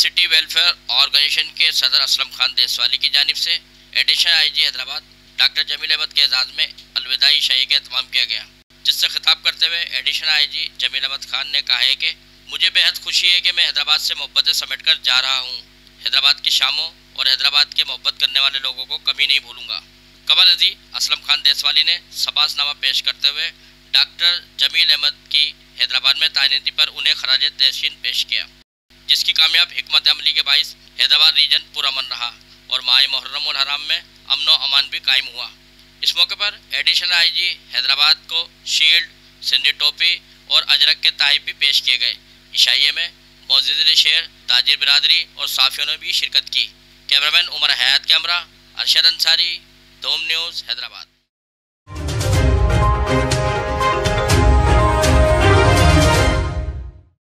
City welfare organization کے صدر اسلم خان دیسوالی کی جانب سے additional I G Hyderabad doctor Jamil Ahmed کے اعزاز میں الوداعی شائع کا اہتمام کیا گیا، جس سے خطاب کرتے ہوئے ایڈیشنل آئی جی جمیل احمد خان نے کہا ہے کہ مجھے بے حد خوشی ہے کہ میں حیدرآباد سے محبتیں سمیٹ کر جا رہا ہوں۔ حیدرآباد کی شاموں اور حیدرآباد کے محبت کرنے والے لوگوں کو کبھی نہیں بھولوں گا۔ قبل ازیں اسلم خان دیسوالی نے سباس نامہ پیش کرتے ہوئے ڈاکٹر جمیل احمد کی حیدرآباد میں تعیناتی پر انہیں خراج تحسین پیش کیا، جس کی کامیاب حکمت عملی کے باعث حیدرآباد ریجن پرامن رہا اور ماہ محرم الحرام میں امن و امان بھی قائم ہوا۔ اس موقع پر ایڈیشنل آئی جی حیدرآباد کو شیلڈ، سندھی ٹوپی اور اجرک کے تحائف بھی پیش کیے گئے۔ عشائیے میں معززین شہر، تاجر برادری اور صحافیوں نے بھی شرکت کی۔ کیمرامین عمر حیات کے ہمراہ ارشد انصاری، دوم نیوز، حیدرآباد۔